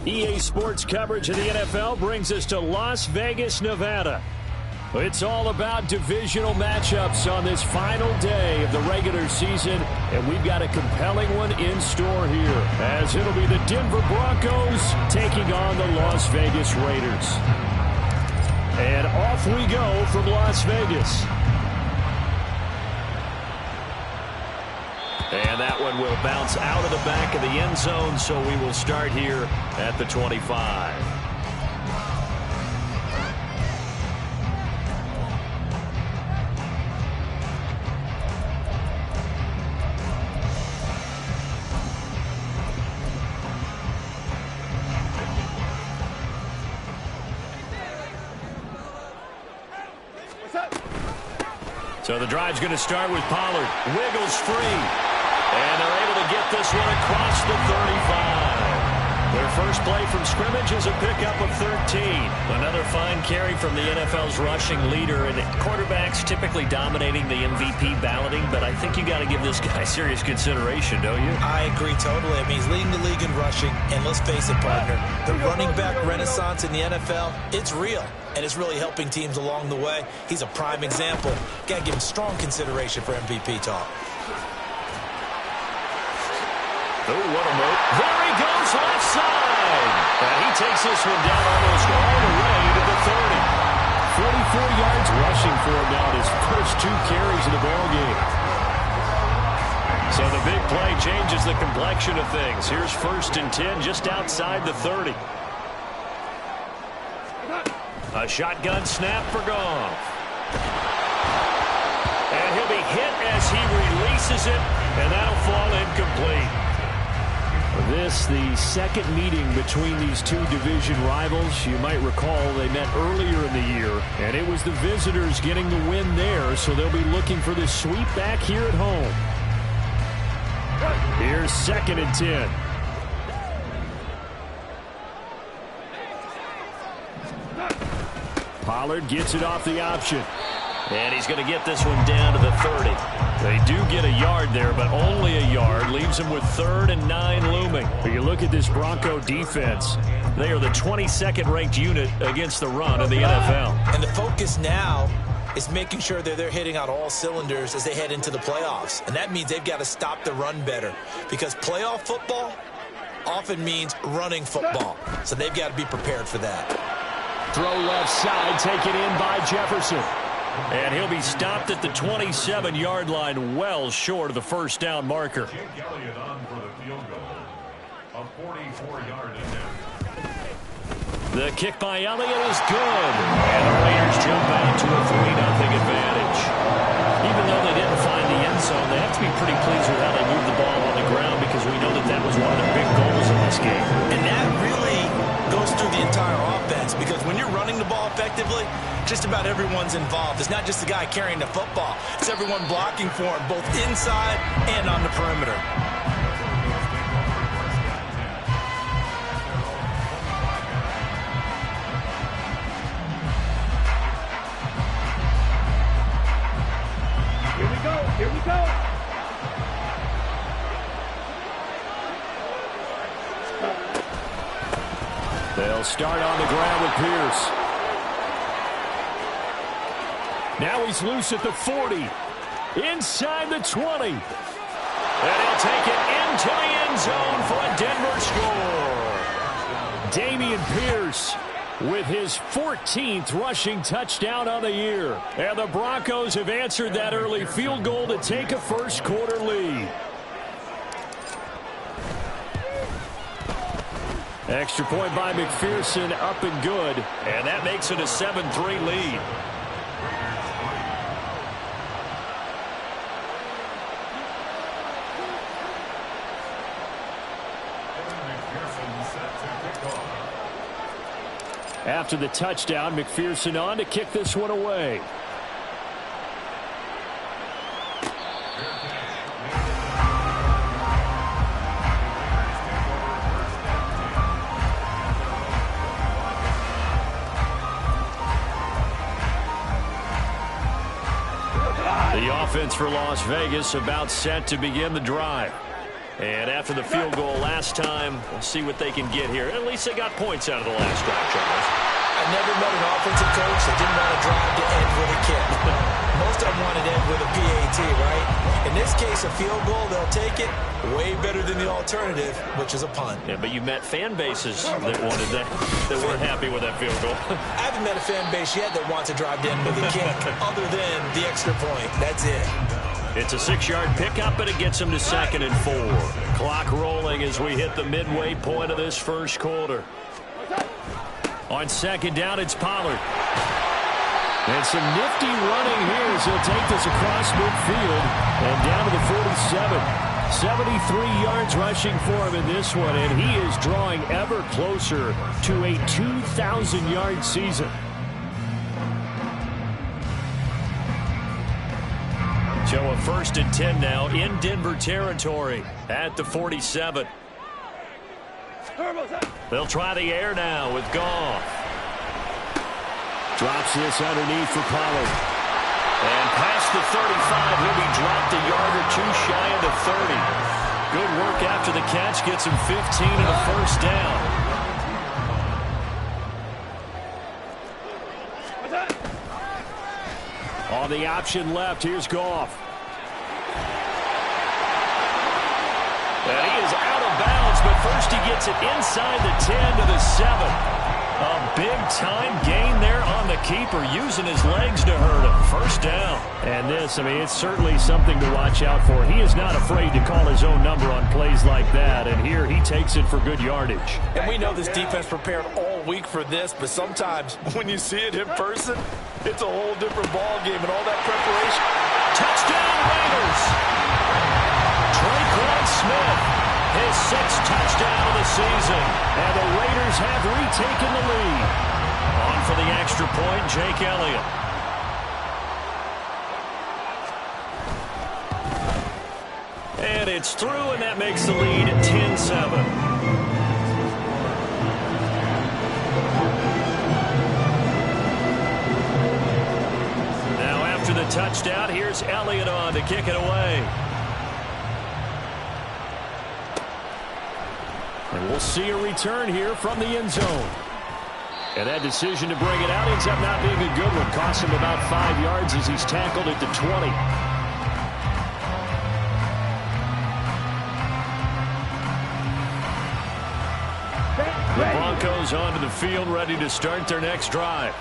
EA Sports coverage of the NFL brings us to Las Vegas, Nevada. It's all about divisional matchups on this final day of the regular season, and we've got a compelling one in store here, as it'll be the Denver Broncos taking on the Las Vegas Raiders. And off we go from Las Vegas. And that one will bounce out of the back of the end zone, so we will start here at the 25. So the drive's going to start with Pollard. Wiggles free. And they're able to get this one across the 35. Their first play from scrimmage is a pickup of 13. Another fine carry from the NFL's rushing leader. And quarterbacks typically dominating the MVP balloting, but I think you got to give this guy serious consideration, don't you? I agree totally. I mean, he's leading the league in rushing. And let's face it, partner, the running back renaissance in the NFL, it's real. And it's really helping teams along the way. He's a prime example. Got to give him strong consideration for MVP talk. Oh, what a move. There he goes, left side. And he takes this one down almost all the way to the 30. 44 yards rushing for him now in his first 2 carries of the ballgame. So the big play changes the complexion of things. Here's 1st and 10 just outside the 30. A shotgun snap for Goff. And he'll be hit as he releases it, and that'll fall incomplete. This, the second meeting between these two division rivals. You might recall they met earlier in the year, and it was the visitors getting the win there, so they'll be looking for this sweep back here at home. Here's 2nd and 10. Pollard gets it off the option. And he's going to get this one down to the 30. They do get a yard there, but only a yard. Leaves them with 3rd and 9 looming. But you look at this Bronco defense. They are the 22nd ranked unit against the run in the NFL. And the focus now is making sure that they're hitting on all cylinders as they head into the playoffs. And that means they've got to stop the run better. Because playoff football often means running football. So they've got to be prepared for that. Throw left side, taken in by Jefferson. And he'll be stopped at the 27-yard line, well short of the first down marker. The kick by Elliott is good. And the Raiders jump out to a 3-0 advantage. Even though they didn't find the end zone, they have to be pretty pleased with how they moved the ball on the ground, because we know that that was one of their big goals in this game. And that really goes through the entire offense, because when you're running the ball effectively, just about everyone's involved. It's not just the guy carrying the football. It's everyone blocking for him, both inside and on the perimeter. Here we go. Here we go. They'll start on the ground with Pierce. Now he's loose at the 40. Inside the 20. And he'll take it into the end zone for a Denver score. Dameon Pierce with his 14th rushing touchdown on the year. And the Broncos have answered that early field goal to take a first quarter lead. Extra point by McPherson, up and good. And that makes it a 7-3 lead. After the touchdown, McPherson on to kick this one away. The offense for Las Vegas about set to begin the drive. And after the field goal last time, we'll see what they can get here. At least they got points out of the last drive, Charles. I never met an offensive coach that didn't want to drive to end with a kick. Most of them want to end with a PAT, right? In this case, a field goal, they'll take it. Way better than the alternative, which is a punt. Yeah, but you met fan bases that wanted that weren't happy with that field goal. I haven't met a fan base yet that wants to drive to end with a kick other than the extra point. That's it. It's a 6-yard pickup, and it gets them to 2nd and 4. Clock rolling as we hit the midway point of this first quarter. On 2nd down, it's Pollard. And some nifty running here as he'll take this across midfield and down to the 47. 73 yards rushing for him in this one, and he is drawing ever closer to a 2,000-yard season. So a 1st and 10 now in Denver territory at the 47. They'll try the air now with Goff. Drops this underneath for Pollard. And past the 35, he'll be dropped a yard or two shy of the 30. Good work after the catch. Gets him 15 and a 1st down. On the option left, here's Goff. And he is out of bounds, but first he gets it inside the 10 to the 7. A big-time gain there on the keeper, using his legs to hurt him. 1st down. And this, I mean, it's certainly something to watch out for. He is not afraid to call his own number on plays like that, and here he takes it for good yardage. And we know this defense prepared all week for this, but sometimes when you see it in person, it's a whole different ball game and all that preparation. Touchdown, Raiders! Traquan Smith. His 6th touchdown of the season. And the Raiders have retaken the lead. On for the extra point, Jake Elliott. And it's through, and that makes the lead 10-7. Now after the touchdown, here's Elliott on to kick it away. And we'll see a return here from the end zone. And that decision to bring it out ends up not being a good one. Costs him about 5 yards as he's tackled at the 20. The Broncos onto the field, ready to start their next drive.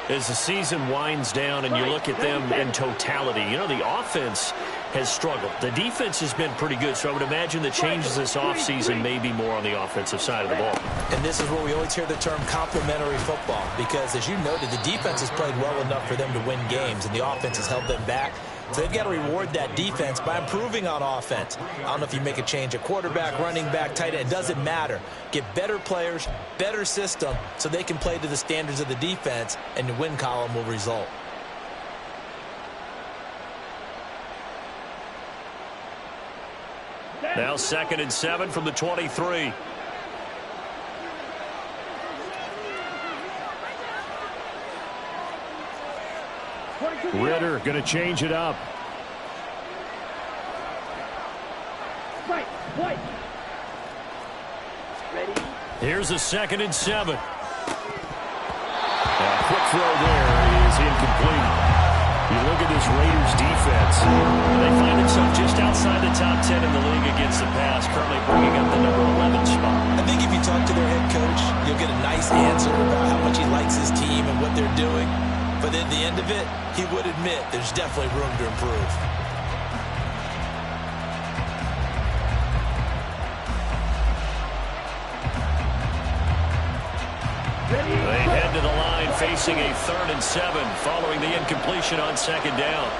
As the season winds down and you look at them in totality, you know, the offense has struggled. The defense has been pretty good, so I would imagine the changes this offseason may be more on the offensive side of the ball. And this is where we always hear the term complementary football, because as you noted, the defense has played well enough for them to win games, and the offense has held them back. So they've got to reward that defense by improving on offense. I don't know if you make a change at quarterback, running back, tight end. It doesn't matter. Get better players, better system, so they can play to the standards of the defense, and the win column will result. Now 2nd and 7 from the 23. Ritter going to change it up. Here's a 2nd and 7. A quick throw there is incomplete. You look at this Raiders defense. They find themselves just outside the top 10 in the league against the pass, currently bringing up the number 11 spot. I think if you talk to their head coach, you'll get a nice answer about how much he likes his team and what they're doing. But at the end of it, he would admit there's definitely room to improve. They head to the line facing a 3rd and 7 following the incompletion on 2nd down.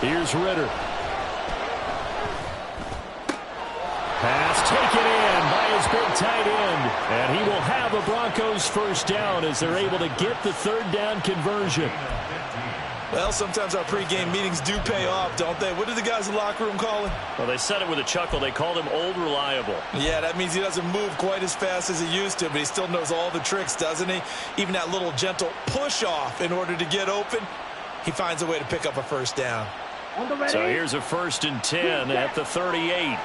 Here's Ritter. Pass taken in by his big tight end. And he will have a Broncos 1st down as they're able to get the 3rd down conversion. Well, sometimes our pregame meetings do pay off, don't they? What did the guys in the locker room call him? Well, they said it with a chuckle. They called him Old Reliable. Yeah, that means he doesn't move quite as fast as he used to, but he still knows all the tricks, doesn't he? Even that little gentle push-off in order to get open. he finds a way to pick up a first down. So here's a 1st and 10 at the 38.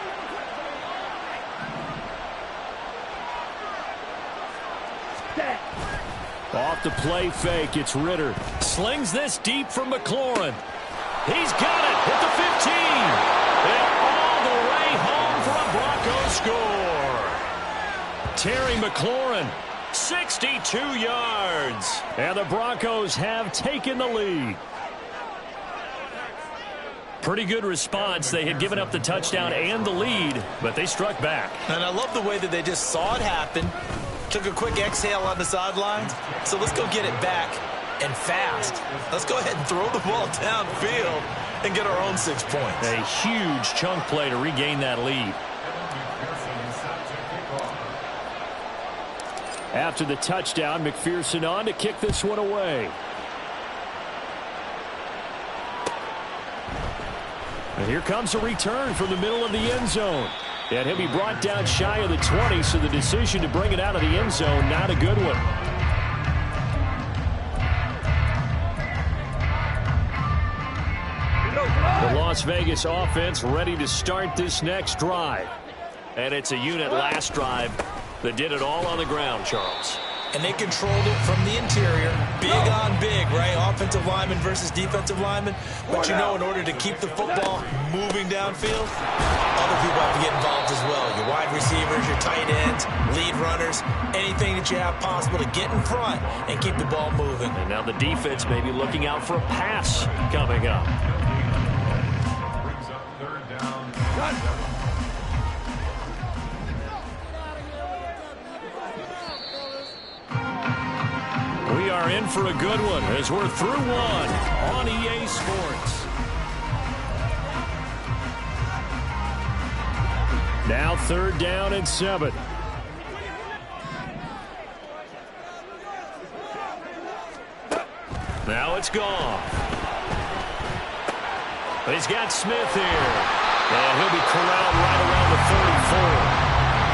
Off the play fake, it's Ritter. Slings this deep from McLaurin. He's got it at the 15. And all the way home for a Broncos score. Terry McLaurin, 62 yards. And the Broncos have taken the lead. Pretty good response. They had given up the touchdown and the lead, but they struck back. And I love the way that they just saw it happen. Took a quick exhale on the sidelines. So let's go get it back and fast. Let's go ahead and throw the ball downfield and get our own 6 points. A huge chunk play to regain that lead. After the touchdown, McPherson on to kick this one away. And here comes a return from the middle of the end zone. And he'll be brought down shy of the 20, so the decision to bring it out of the end zone, not a good one. The Las Vegas offense ready to start this next drive. And it's a unit last drive that did it all on the ground, Charles. And they controlled it from the interior. Big on big, right? Offensive lineman versus defensive lineman. But you know, in order to keep the football moving downfield, other people have to get involved as well. Your wide receivers, your tight ends, lead runners, anything that you have possible to get in front and keep the ball moving. And now the defense may be looking out for a pass coming up. We are in for a good one as we're through one on EA Sports. Now 3rd down and 7. Now it's gone. He's got Smith here. And he'll be corralled right around the 34.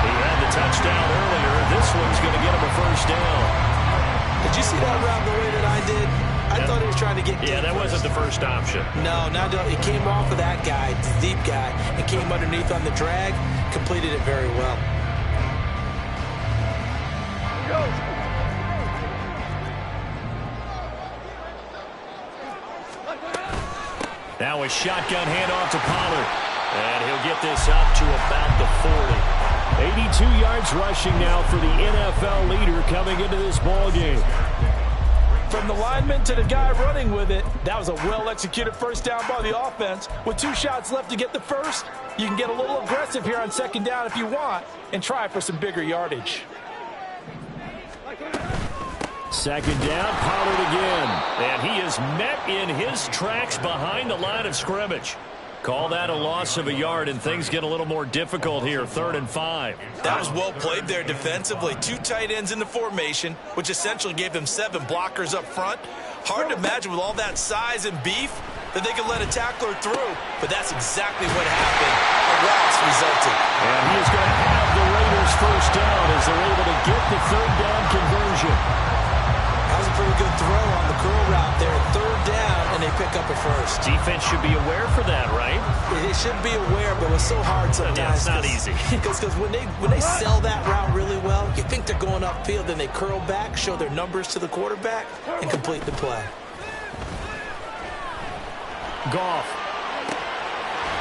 He had the touchdown earlier. This one's going to get him a first down. Did you see that route the way that I did? I thought he was trying to get deep. Yeah, that wasn't the first option. No, it came off of that guy, the deep guy, and came underneath on the drag, completed it very well. Now a shotgun handoff to Pollard. And he'll get this up to about the 40. 82 yards rushing now for the NFL leader coming into this ball game. From the lineman to the guy running with it, that was a well-executed first down by the offense. With 2 shots left to get the first, you can get a little aggressive here on 2nd down if you want and try for some bigger yardage. 2nd down, Pollard again. And he is met in his tracks behind the line of scrimmage. Call that a loss of a yard, and things get a little more difficult here, 3rd and 5. That was well played there defensively. 2 tight ends in the formation, which essentially gave them 7 blockers up front. Hard to imagine with all that size and beef that they could let a tackler through, but that's exactly what happened. A loss resulted. And he is going to have the Raiders first down as they're able to get the 3rd down conversion. That was a pretty good throw on the curl route there. 3rd down, and they pick up a first. Defense should be aware for that, right? They should be aware, but it's so hard sometimes. Yeah, it's not easy. Because when they sell that route really well, you think they're going upfield, then they curl back, show their numbers to the quarterback, and complete the play. Goff.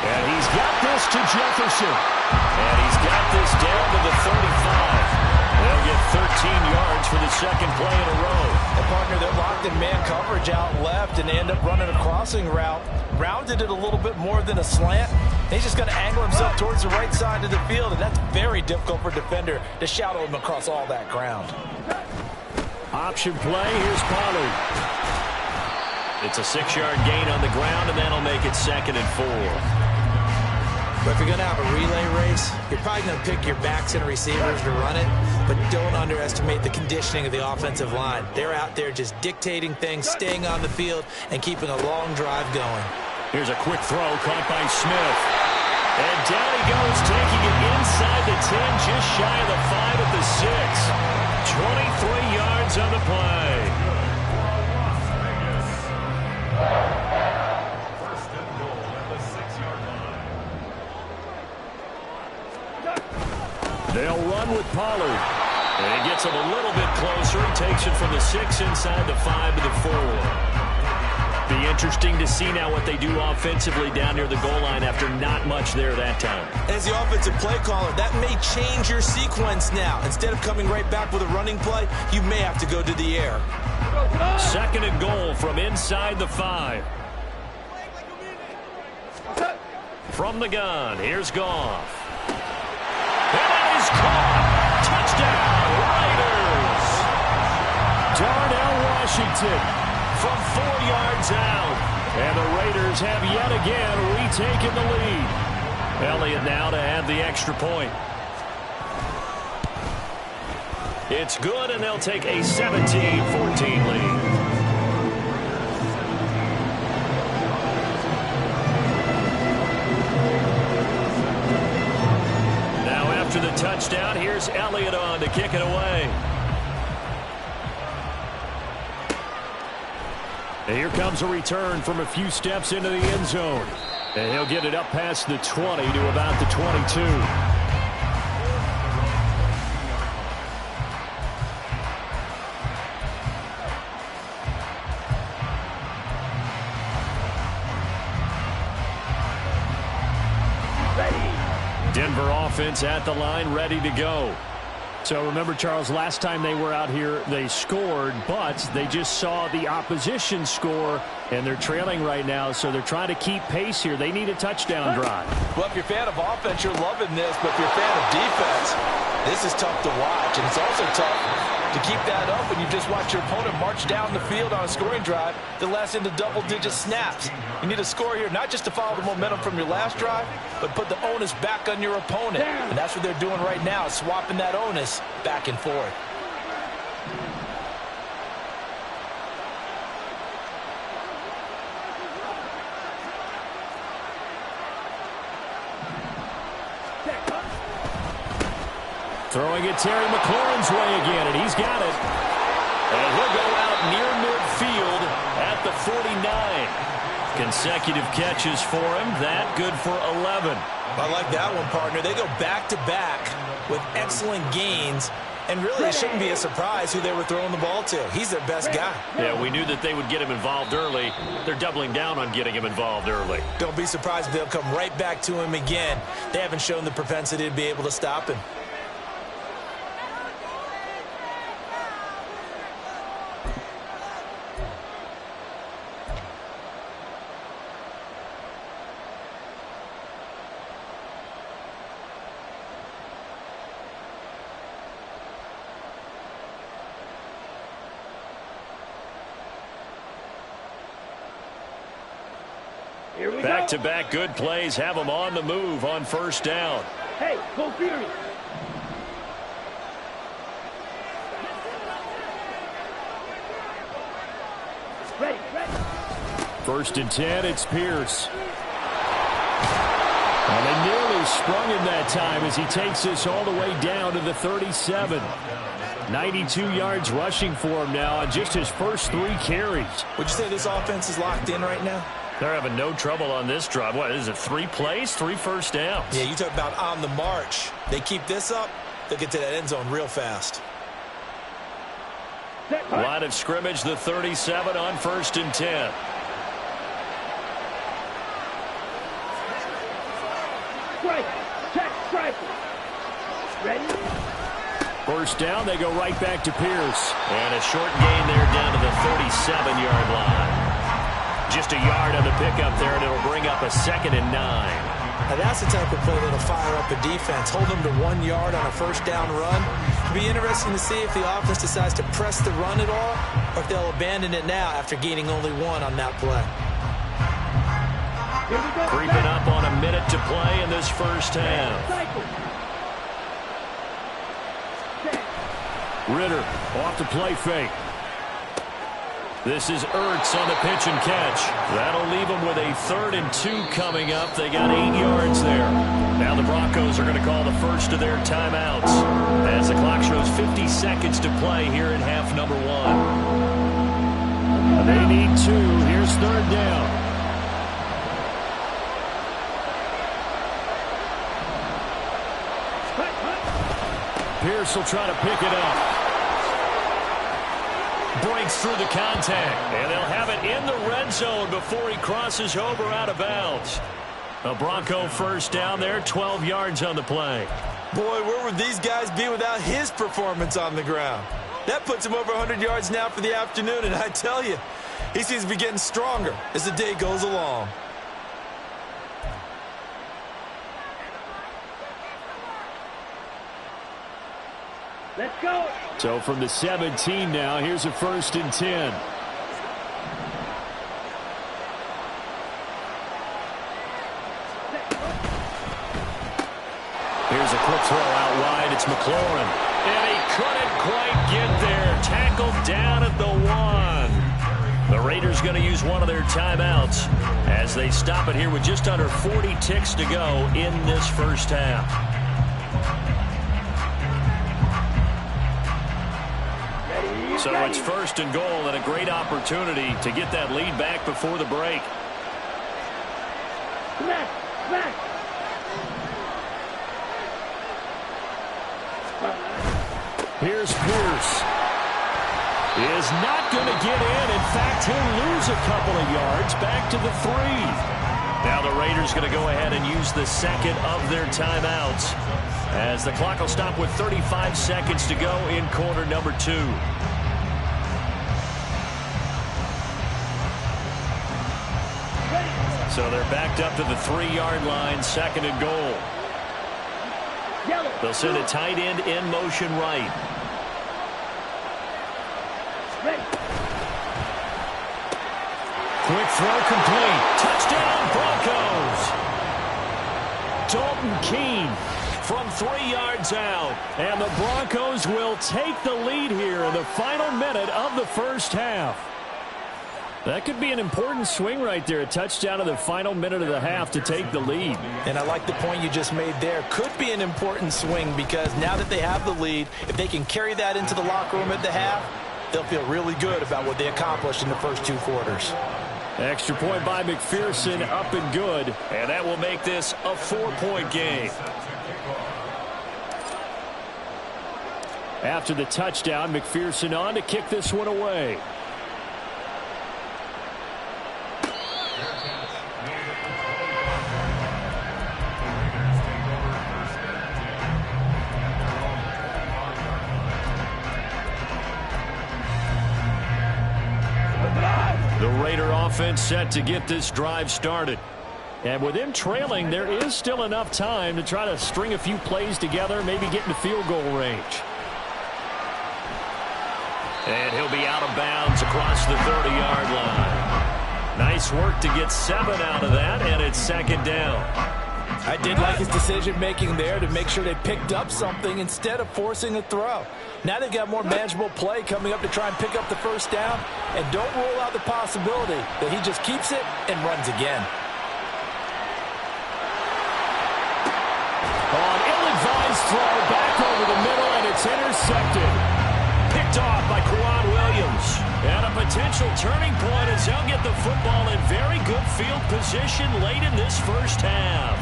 And he's got this to Jefferson. And he's got this down to the 35. They'll get 13 yards for the 2nd play in a row. And partner, they're locked in man coverage out left, and they end up running a crossing route. Rounded it a little bit more than a slant. He's just going to angle himself towards the right side of the field, and that's very difficult for a defender to shadow him across all that ground. Option play, here's Pollard. It's a 6-yard gain on the ground, and that'll make it 2nd and 4. But if you're going to have a relay race, you're probably going to pick your backs and receivers to run it, but don't underestimate the conditioning of the offensive line. They're out there just dictating things, staying on the field, and keeping a long drive going. Here's a quick throw caught by Smith. And down he goes, taking it inside the 10, just shy of the 5 at the 6. 23 yards on the play. They'll run with Pollard. And he gets him a little bit closer. He takes it from the 6 inside the 5 to the 4. Be interesting to see now what they do offensively down near the goal line after not much there that time. As the offensive play caller, that may change your sequence now. Instead of coming right back with a running play, you may have to go to the air. 2nd and goal from inside the 5. From the gun, here's Goff. And that is caught. Touchdown, Raiders. Darnell Washington from 4 yards out. And the Raiders have yet again retaken the lead. Elliott now to add the extra point. It's good, and they'll take a 17-14 lead. After the touchdown, here's Elliott on to kick it away. And here comes a return from a few steps into the end zone. And he'll get it up past the 20 to about the 22. Denver offense at the line, ready to go. So remember, Charles, last time they were out here, they scored, but they just saw the opposition score, and they're trailing right now, so they're trying to keep pace here. They need a touchdown drive. Well, if you're a fan of offense, you're loving this, but if you're a fan of defense, this is tough to watch, and it's also tough to keep that up when you just watch your opponent march down the field on a scoring drive that lasts into double-digit snaps. You need a score here, not just to follow the momentum from your last drive, but put the onus back on your opponent. And that's what they're doing right now, swapping that onus back and forth. Throwing it Terry McLaurin's way again, and he's got it. And he'll go out near midfield at the 49. Consecutive catches for him. That good for 11. I like that one, partner. They go back-to-back with excellent gains. And really, it shouldn't be a surprise who they were throwing the ball to. He's their best guy. Yeah, we knew that they would get him involved early. They're doubling down on getting him involved early. Don't be surprised if they'll come right back to him again. They haven't shown the propensity to be able to stop him. Back-to-back good plays have them on the move on first down. Hey, go Fury. Ready. 1st and 10, it's Pierce. And they nearly sprung him that time as he takes this all the way down to the 37. 92 yards rushing for him now on just his first 3 carries. Would you say this offense is locked in right now? They're having no trouble on this drive. What is it, 3 plays, 3 first downs? Yeah, you talk about on the march. They keep this up, they'll get to that end zone real fast. Line of scrimmage, the 37 on 1st and 10. Strike. Ready? First down, they go right back to Pierce. And a short gain there down to the 37-yard line. Just a yard on the pickup there, and it'll bring up a 2nd and 9. Now that's the type of play that'll fire up a defense. Hold them to 1 yard on a first down run. It'll be interesting to see if the offense decides to press the run at all, or if they'll abandon it now after gaining only 1 on that play. Creeping up on a minute to play in this first half. Ritter off the play fake. This is Ertz on the pitch and catch. That'll leave them with a 3rd and 2 coming up. They got 8 yards there. Now the Broncos are going to call the first of their timeouts as the clock shows 50 seconds to play here in half number 1. They need 2. Here's 3rd down. Pierce will try to pick it up. Breaks through the contact. And they'll have it in the red zone before he crosses over out of bounds. A Bronco first down there, 12 yards on the play. Boy, where would these guys be without his performance on the ground? That puts him over 100 yards now for the afternoon, and I tell you, he seems to be getting stronger as the day goes along. Let's go. So from the 17 now, here's a 1st and 10. Here's a quick throw out wide. It's McLaurin. And he couldn't quite get there. Tackled down at the 1. The Raiders going to use one of their timeouts as they stop it here with just under 40 ticks to go in this first half. So it's 1st and goal and a great opportunity to get that lead back before the break. Smack, smack. Here's Pierce. Is not going to get in. In fact, he'll lose a couple of yards back to the 3. Now the Raiders going to go ahead and use the second of their timeouts as the clock will stop with 35 seconds to go in quarter number 2. So they're backed up to the 3-yard line, 2nd and goal. They'll send a tight end in motion right. Quick throw complete. Touchdown Broncos. Dalton Keene from 3 yards out. And the Broncos will take the lead here in the final minute of the first half. That could be an important swing right there. A touchdown in the final minute of the half to take the lead. And I like the point you just made there. Could be an important swing because now that they have the lead, if they can carry that into the locker room at the half, they'll feel really good about what they accomplished in the first 2 quarters. Extra point by McPherson, up and good. And that will make this a 4-point game. After the touchdown, McPherson on to kick this one away. The Raider offense set to get this drive started. And with them trailing, there is still enough time to try to string a few plays together, maybe get into field goal range. And he'll be out of bounds across the 30-yard line. Nice work to get 7 out of that, and it's 2nd down. I did like his decision-making there to make sure they picked up something instead of forcing a throw. Now they've got more manageable play coming up to try and pick up the first down, and don't rule out the possibility that he just keeps it and runs again. On ill-advised throw, back over the middle, and it's intercepted. Picked off by Quad Williams. And a potential turning point as they'll get the football in very good field position late in this first half.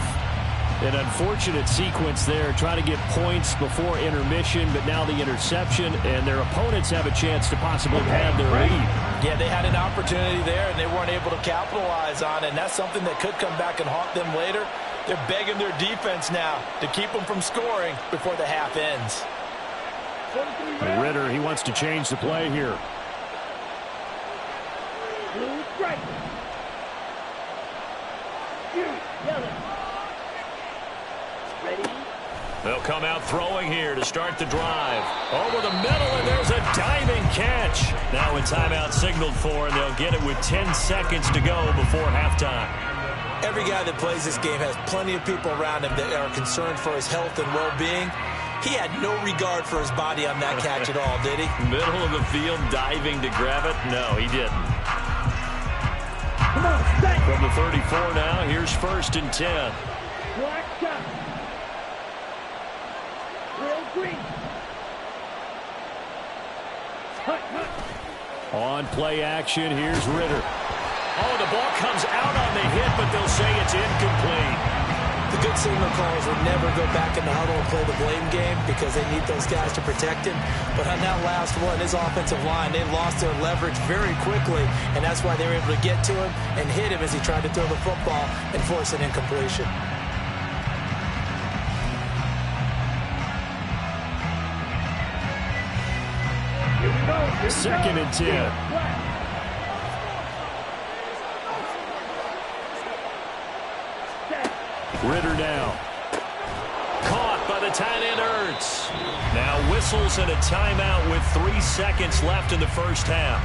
An unfortunate sequence there, trying to get points before intermission, but now the interception, and their opponents have a chance to possibly pad their lead. Yeah, they had an opportunity there, and they weren't able to capitalize on it, and that's something that could come back and haunt them later. They're begging their defense now to keep them from scoring before the half ends. Ritter, he wants to change the play here. Blue strike. Yellow. Ready? They'll come out throwing here to start the drive. Over the middle, and there's a diving catch. Now a timeout signaled for, and they'll get it with 10 seconds to go before halftime. Every guy that plays this game has plenty of people around him that are concerned for his health and well-being. He had no regard for his body on that catch at all, did he? Middle of the field, diving to grab it? No, he didn't. Come on, stay. From the 34 now, here's 1st and 10. Black shot. Real green. Hut, hut. On play action, here's Ritter. Oh, the ball comes out on the hit, but they'll say it's incomplete. The good signal callers will never go back in the huddle and play the blame game because they need those guys to protect him. But on that last one, his offensive line, they lost their leverage very quickly, and that's why they were able to get to him and hit him as he tried to throw the football and force an incompletion. Second and 10. Ritter now. Caught by the tight end Ertz. Now whistles and a timeout with 3 seconds left in the first half.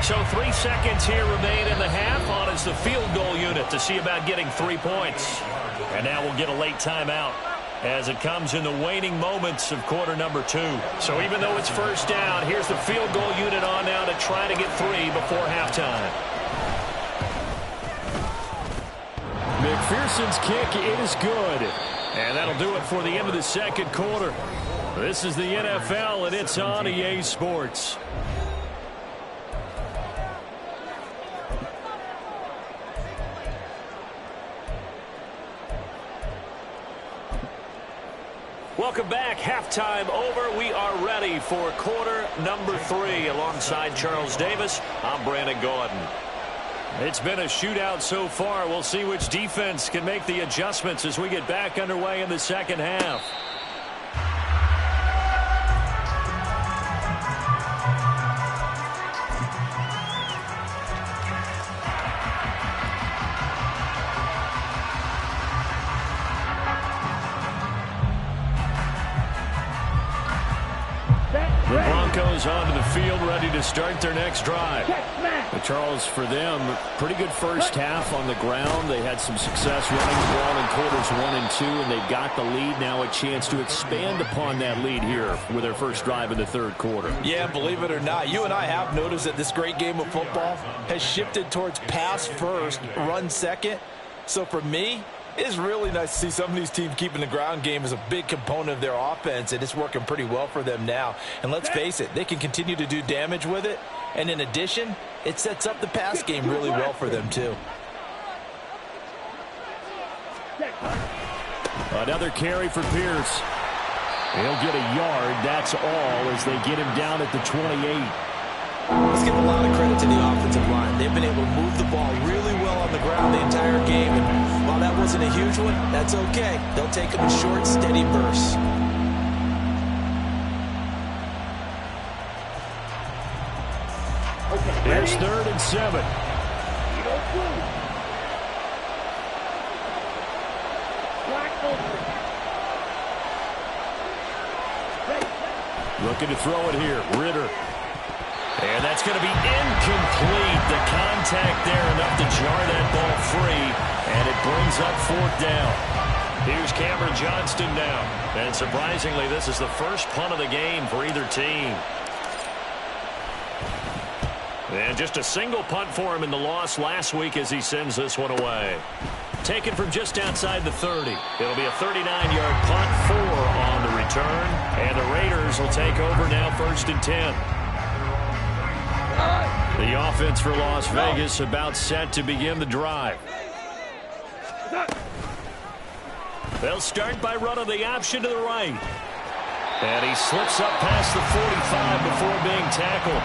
So 3 seconds here remain in the half. On is the field goal unit to see about getting 3 points. And now we'll get a late timeout as it comes in the waning moments of quarter number 2. So even though it's first down, here's the field goal unit on now to try to get 3 before halftime. McPherson's kick is good. And that'll do it for the end of the second quarter. This is the NFL, and it's on EA Sports. Welcome back. Halftime over. We are ready for quarter number 3. Alongside Charles Davis, I'm Brandon Gordon. It's been a shootout so far. We'll see which defense can make the adjustments as we get back underway in the second half. The Broncos onto the field, ready to start their next drive. But Charles, for them, pretty good first half on the ground. They had some success running the ball in quarters 1 and 2, and they've got the lead. Now a chance to expand upon that lead here with their first drive in the third quarter. Yeah, believe it or not, you and I have noticed that this great game of football has shifted towards pass first, run second. So for me, it's really nice to see some of these teams keeping the ground game as a big component of their offense, and it's working pretty well for them now. And let's face it, they can continue to do damage with it. And in addition, it sets up the pass game really well for them, too. Another carry for Pierce. He'll get a yard, that's all, as they get him down at the 28. Let's give a lot of credit to the offensive line. They've been able to move the ball really well on the ground the entire game. And while that wasn't a huge one, that's okay. They'll take them in short, steady bursts. Here's 3rd and 7. Looking to throw it here. Ritter. And that's going to be incomplete. The contact there enough to jar that ball free. And it brings up 4th down. Here's Cameron Johnston now. And surprisingly, this is the first punt of the game for either team. And just a single punt for him in the loss last week as he sends this one away. Taken from just outside the 30. It'll be a 39-yard punt, 4 on the return. And the Raiders will take over now 1st and 10. The offense for Las Vegas about set to begin the drive. They'll start by running the option to the right. And he slips up past the 45 before being tackled.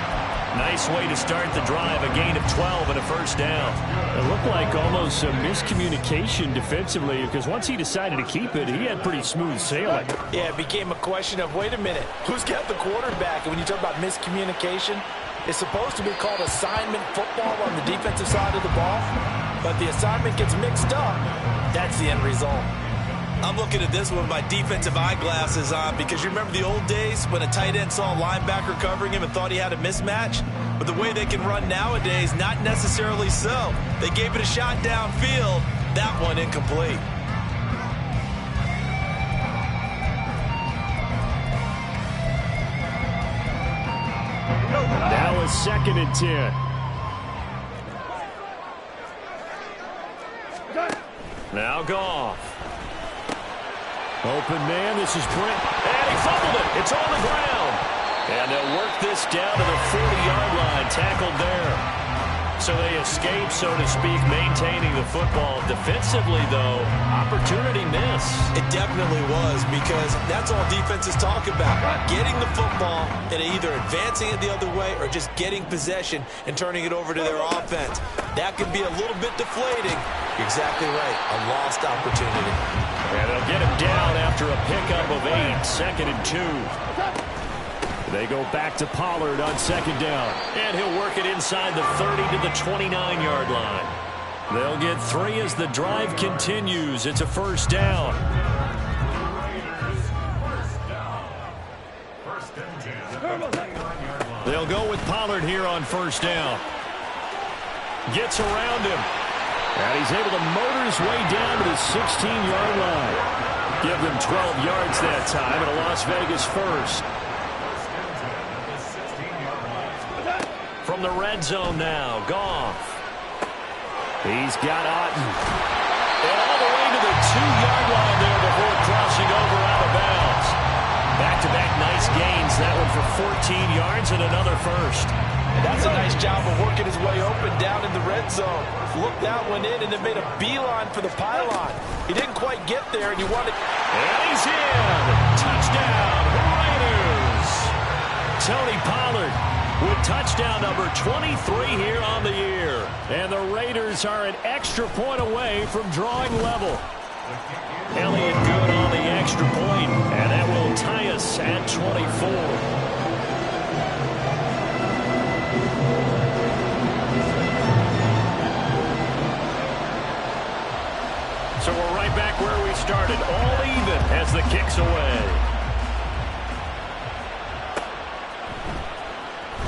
Nice way to start the drive, a gain of 12 and a 1st down. It looked like almost a miscommunication defensively because once he decided to keep it, he had pretty smooth sailing. Yeah, it became a question of, wait a minute, who's got the quarterback? And when you talk about miscommunication, it's supposed to be called assignment football on the defensive side of the ball, but the assignment gets mixed up. That's the end result. I'm looking at this with my defensive eyeglasses on because you remember the old days when a tight end saw a linebacker covering him and thought he had a mismatch? But the way they can run nowadays, not necessarily so. They gave it a shot downfield. That one incomplete. Now it's 2nd and 10. Now Goff. Open man, this is Brent. And he fumbled it. It's on the ground. And they'll work this down to the 40-yard line. Tackled there. So they escape, so to speak, maintaining the football. Defensively, though, opportunity miss. It definitely was, because that's all defenses talk about. Getting the football and either advancing it the other way or just getting possession and turning it over to their offense. That can be a little bit deflating. You're exactly right. A lost opportunity. And they'll get him down after a pickup of 8, 2nd and 2. They go back to Pollard on 2nd down. And he'll work it inside the 30 to the 29-yard line. They'll get 3 as the drive continues. It's a 1st down. They'll go with Pollard here on 1st down. Gets around him. And he's able to motor his way down to the 16-yard line. Give them 12 yards that time, and a Las Vegas 1st. From the red zone now, Goff. He's got Otten. And all the way to the 2-yard line there before crossing over out of bounds. Back-to-back nice gains. That one for 14 yards and another 1st. And that's a nice job of working his way open down in the red zone. Looked that one in and then made a beeline for the pylon. He didn't quite get there, and you wanted... And he's in! Touchdown, Raiders! Tony Pollard with touchdown number 23 here on the year. And the Raiders are an extra point away from drawing level. Elliott good on the extra point, and that will tie us at 24. So we're right back where we started, all even as the kick's away.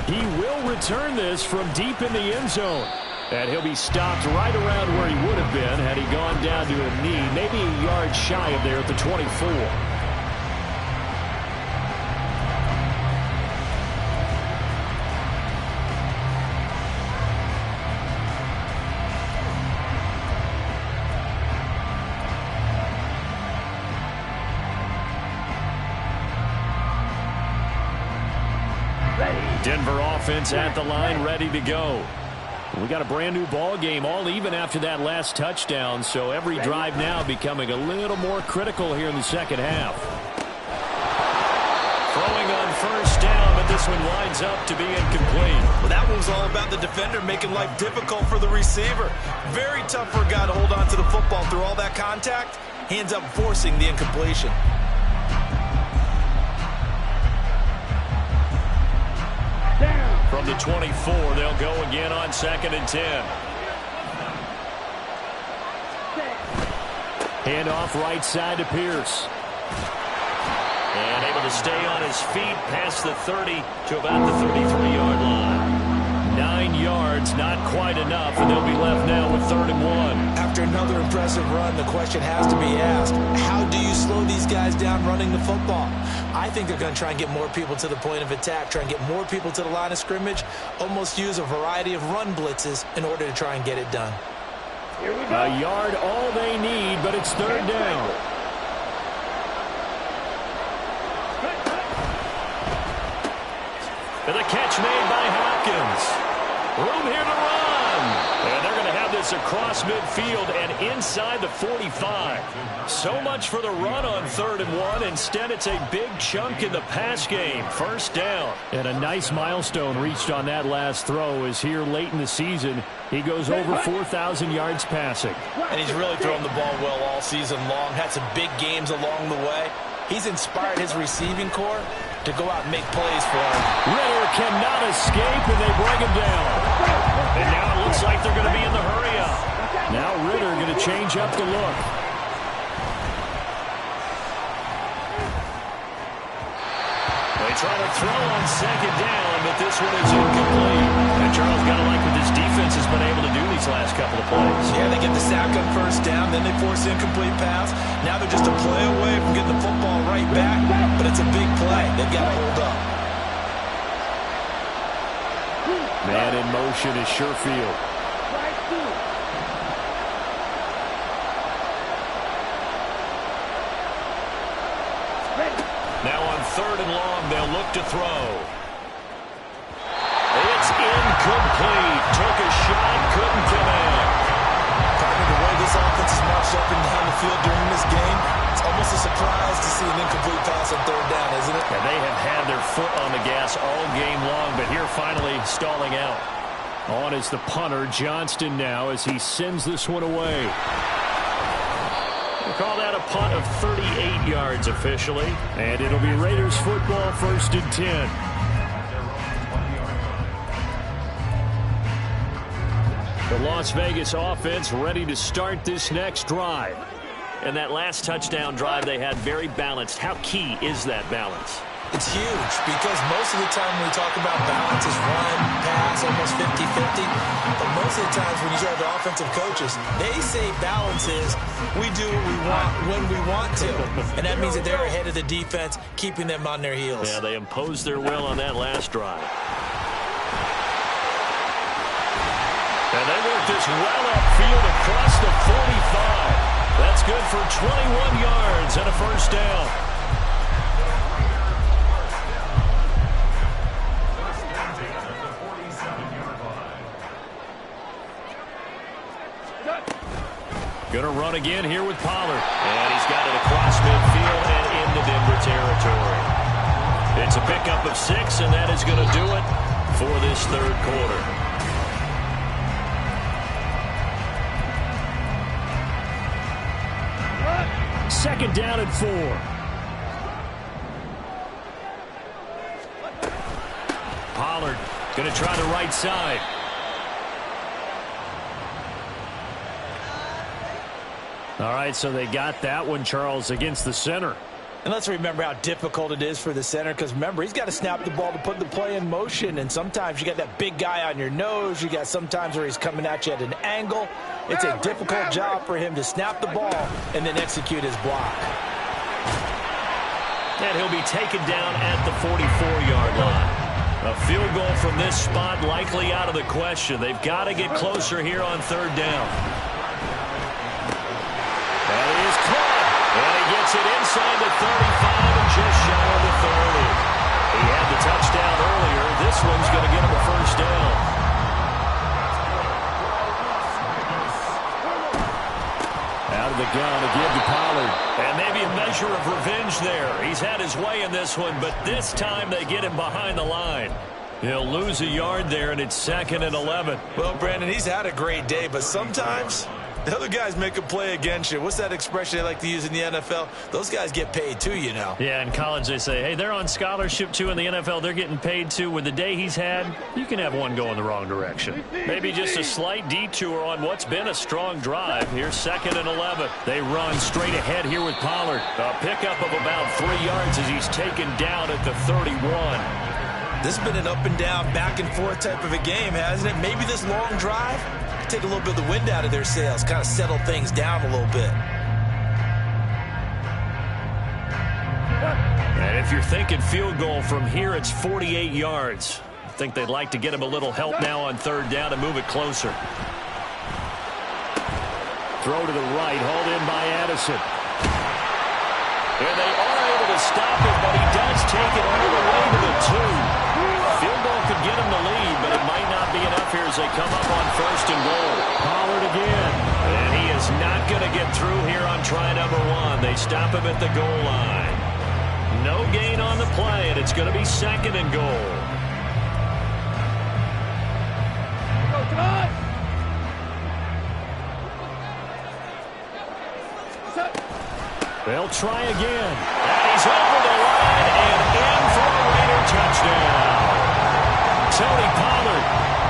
He will return this from deep in the end zone. And he'll be stopped right around where he would have been had he gone down to a knee, maybe a yard shy of there at the 24. Denver offense at the line, ready to go. We got a brand new ball game, all even after that last touchdown, so every drive now becoming a little more critical here in the second half. Throwing on 1st down, but this one winds up to be incomplete. Well, that one was all about the defender making life difficult for the receiver. Very tough for a guy to hold on to the football through all that contact. He ends up forcing the incompletion. From the 24, they'll go again on 2nd and 10. Handoff right side to Pierce. And able to stay on his feet past the 30 to about the 33-yard line. 9 yards, not quite enough, and they'll be left now with 3rd and 1. After another impressive run, the question has to be asked, how do you slow these guys down running the football? I think they're going to try and get more people to the point of attack, try and get more people to the line of scrimmage, almost use a variety of run blitzes in order to try and get it done. Here we go. A yard all they need, but it's 3rd down. And the catch made by Hopkins. Room here to run. And they're going to have this across midfield and inside the 45. So much for the run on 3rd and 1. Instead, it's a big chunk in the pass game. 1st down. And a nice milestone reached on that last throw is here late in the season. He goes over 4,000 yards passing. And he's really thrown the ball well all season long. Had some big games along the way. He's inspired his receiving corps to go out and make plays for him. Ritter cannot escape, and they bring him down. And now it looks like they're going to be in the hurry-up. Now Ritter going to change up the look. They try to throw on 2nd down, but this one is incomplete. And Charles got to like what this defense has been able to do these last couple of plays. Yeah, they get the sack on 1st down, then they force the incomplete pass. Now they're just a play away from getting the football right back, but it's a big play. They've got to hold up. Man in motion is Sherfield. Now on 3rd and long, they'll look to throw. It's incomplete. Took a shot field during this game, it's almost a surprise to see an incomplete pass on third down, isn't it? And they have had their foot on the gas all game long, but here finally stalling out. On is the punter, Johnston, now as he sends this one away. We'll call that a punt of 38 yards officially, and it'll be Raiders football, 1st and 10. The Las Vegas offense ready to start this next drive. And that last touchdown drive they had very balanced. How key is that balance? It's huge because most of the time when we talk about balance is run, pass, almost 50-50. But most of the times when you talk to offensive coaches, they say balance is we do what we want when we want to. And that means that they're ahead of the defense, keeping them on their heels. Yeah, they imposed their will on that last drive. And they work this well upfield across the 45. That's good for 21 yards and a first down. Going to run again here with Pollard. And he's got it across midfield and into Denver territory. It's a pickup of 6, and that is going to do it for this third quarter. Second down and 4. Pollard going to try the right side. All right, so they got that one, Charles, against the center. And let's remember how difficult it is for the center, because remember, he's got to snap the ball to put the play in motion, and sometimes you got that big guy on your nose. You got sometimes where he's coming at you at an angle. It's a difficult job for him to snap the ball and then execute his block. And he'll be taken down at the 44-yard line. A field goal from this spot likely out of the question. They've got to get closer here on third down. That is caught. And he gets it inside the 35 and just shy of the 30. He had the touchdown earlier. This one's going to get him a first down. Out of the gun again to Pollard. And maybe a measure of revenge there. He's had his way in this one, but this time they get him behind the line. He'll lose a yard there, and it's 2nd and 11. Well, Brandon, he's had a great day, but sometimes the other guys make a play against you. What's that expression they like to use in the NFL? Those guys get paid too, you know. Yeah, in college they say, hey, they're on scholarship too. In the NFL, they're getting paid too. With the day he's had, you can have one go in the wrong direction. Maybe just a slight detour on what's been a strong drive. Here's 2nd and 11. They run straight ahead here with Pollard. A pickup of about 3 yards as he's taken down at the 31. This has been an up and down, back and forth type of a game, hasn't it? Maybe this long drive take a little bit of the wind out of their sails, kind of settle things down a little bit. And if you're thinking field goal from here, it's 48 yards. I think they'd like to get him a little help now on third down and move it closer. Throw to the right, hauled in by Addison. And they are able to stop him, but he does take it all the way to the 2. Field goal could get him the lead, but it might not be enough here as they come up on 1st and goal. Pollard again. And he is not going to get through here on try number 1. They stop him at the goal line. No gain on the play, and it's going to be 2nd and goal. Come on! They'll try again. And he's over the line and in for a Raider touchdown. Tony Pollard,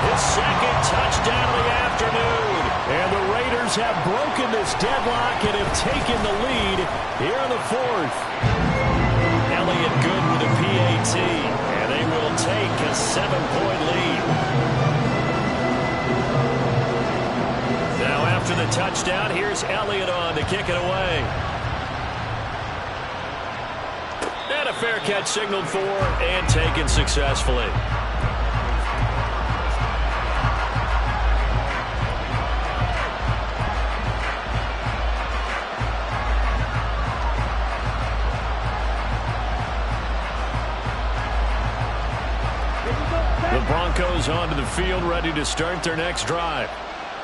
his 2nd touchdown of the afternoon. And the Raiders have broken this deadlock and have taken the lead here in the 4th. Elliott good with a PAT. And they will take a 7-point lead. Now after the touchdown, here's Elliott on to kick it away. And a fair catch signaled for and taken successfully. The Broncos onto the field, ready to start their next drive.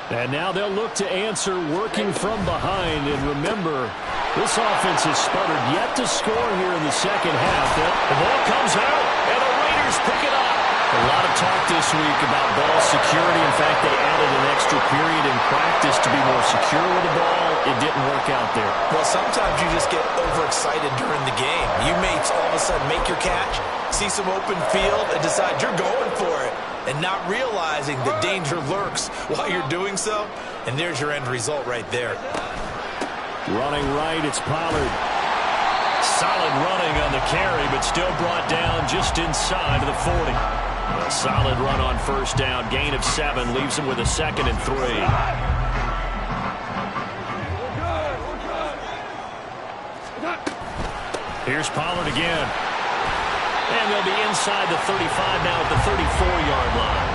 And now they'll look to answer working from behind. And remember, this offense has sputtered yet to score here in the second half. The ball comes out, and the Raiders pick it up. A lot of talk this week about ball security. In fact, they added an extra period in practice to be more secure with the ball. It didn't work out there. Well, sometimes you just get overexcited during the game. You may all of a sudden make your catch, see some open field, and decide you're going for it, and not realizing the danger lurks while you're doing so. And there's your end result right there. Running right, it's Pollard. Solid running on the carry, but still brought down just inside of the 40. A solid run on first down. Gain of 7 leaves him with a 2nd and 3. Here's Pollard again. And they'll be inside the 35 now at the 34-yard line.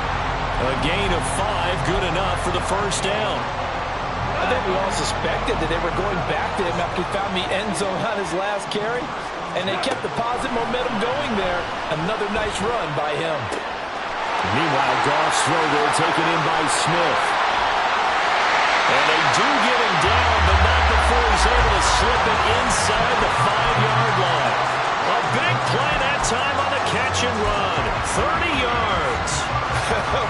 A gain of 5, good enough for the first down. I think we all suspected that they were going back to him after he found the end zone on his last carry, and they kept the positive momentum going there. Another nice run by him. Meanwhile, Goff's throw there taken in by Smith. And they do get him down, but not before he's able to slip it inside the 5-yard line. A big play that time on the catch and run. 30 yards.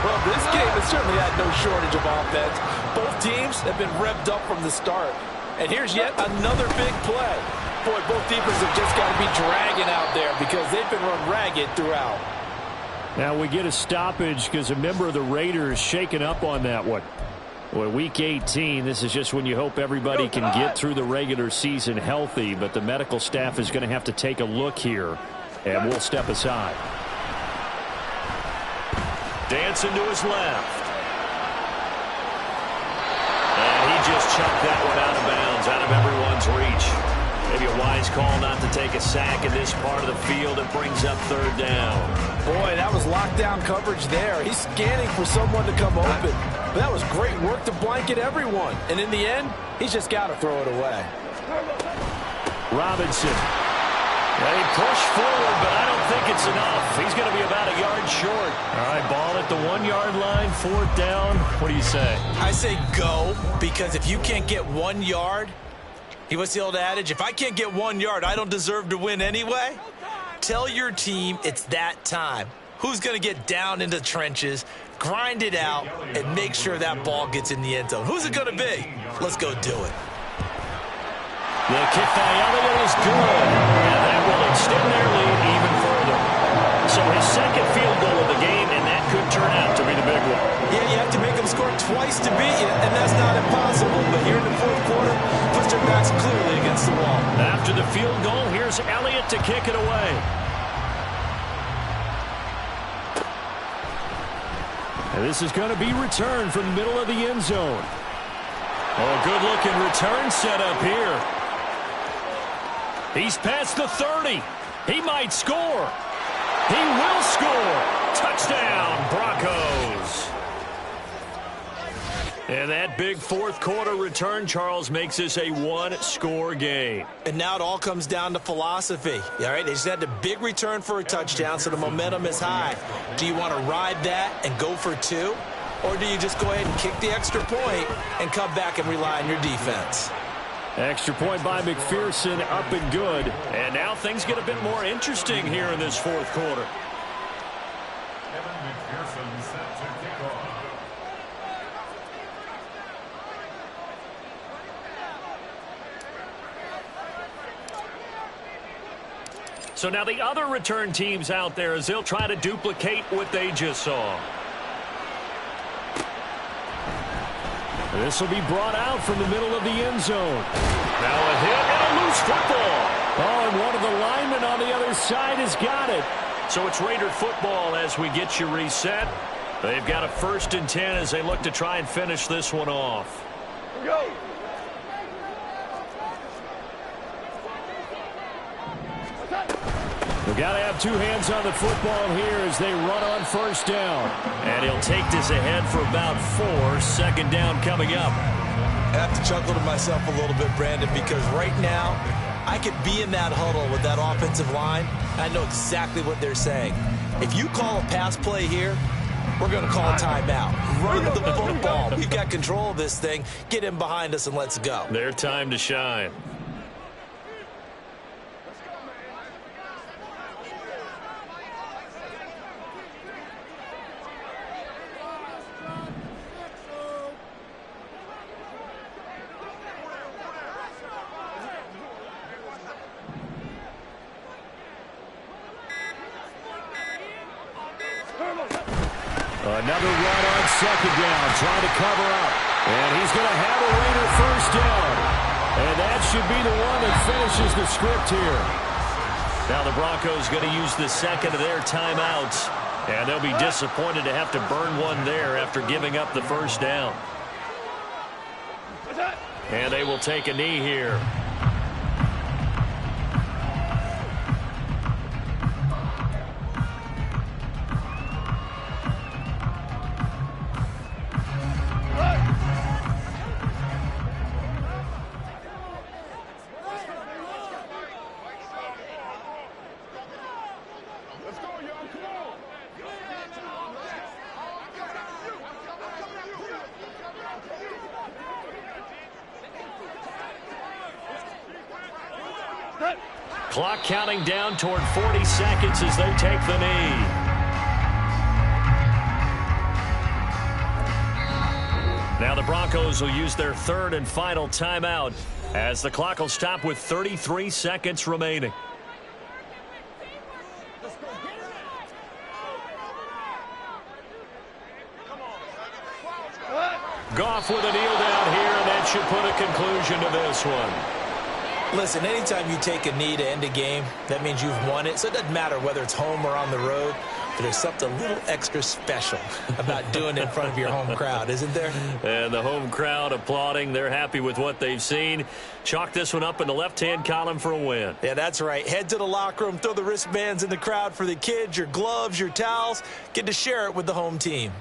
Well, this game has certainly had no shortage of offense. Both teams have been revved up from the start. And here's yet another big play. Boy, both defenses have just got to be dragging out there because they've been run ragged throughout. Now we get a stoppage because a member of the Raiders shaken up on that one. Well, week 18, this is just when you hope everybody can get through the regular season healthy, but the medical staff is going to have to take a look here, and we'll step aside. Dancing to his left. And he just chucked that one out of bounds, out of everyone's reach. Maybe a wise call not to take a sack in this part of the field. It brings up 3rd down. Boy, that was lockdown coverage there. He's scanning for someone to come open. But that was great work to blanket everyone. And in the end, he's just got to throw it away. Robinson. They push forward, but I don't think it's enough. He's going to be about a yard short. All right, ball at the 1-yard line, 4th down. What do you say? I say go, because if you can't get 1 yard, what's the old adage? If I can't get 1 yard, I don't deserve to win anyway. Tell your team it's that time. Who's going to get down into the trenches, grind it out, and make sure that ball gets in the end zone? Who's it going to be? Let's go do it. The kick by Elliott is good, and that will extend their lead even further. So his 2nd field goal of the game, and that could turn out to be the big one. Yeah, you have to make them score twice to beat you, and that's not impossible. But here in the 4th quarter, puts their backs clearly against the wall. After the field goal, here's Elliott to kick it away. And this is going to be returned from the middle of the end zone. Oh, good-looking return set up here. He's past the 30. He might score. He will score. Touchdown, Broncos. And that big 4th quarter return, Charles, makes this a 1-score game. And now it all comes down to philosophy. All right, they just had a big return for a touchdown, so the momentum is high. Do you want to ride that and go for 2? Or do you just go ahead and kick the extra point and come back and rely on your defense? Extra point by McPherson, up and good. And now things get a bit more interesting here in this 4th quarter. So now the other return teams out there as they'll try to duplicate what they just saw. This will be brought out from the middle of the end zone. Now a hit and a loose football. Oh, and one of the linemen on the other side has got it. So it's Raider football as we get you reset. They've got a 1st and 10 as they look to try and finish this one off. Here we go. We've got to have 2 hands on the football here as they run on 1st down. And he'll take this ahead for about 4. 2nd down coming up. I have to chuckle to myself a little bit, Brandon, because right now I could be in that huddle with that offensive line. I know exactly what they're saying. If you call a pass play here, we're going to call a timeout. Run the football. We've got control of this thing. Get him behind us and let's go. Their time to shine. Another run on second down, trying to cover up. And he's going to have a Raider first down. And that should be the one that finishes the script here. Now the Broncos going to use the second of their timeouts. And they'll be disappointed to have to burn one there after giving up the first down. And they will take a knee here. Clock counting down toward 40 seconds as they take the knee. Now the Broncos will use their third and final timeout as the clock will stop with 33 seconds remaining. Goff with a kneel down here, and that should put a conclusion to this one. Listen, anytime you take a knee to end a game, that means you've won it. So it doesn't matter whether it's home or on the road, but there's something a little extra special about doing it in front of your home crowd, isn't there? And the home crowd applauding. They're happy with what they've seen. Chalk this one up in the left-hand column for a win. Yeah, that's right. Head to the locker room, throw the wristbands in the crowd for the kids, your gloves, your towels. Get to share it with the home team.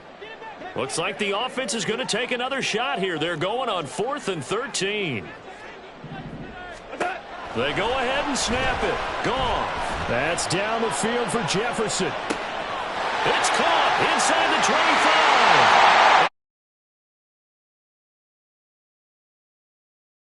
Looks like the offense is going to take another shot here. They're going on 4th and 13. They go ahead and snap it. Gone. That's down the field for Jefferson. It's caught inside the 25.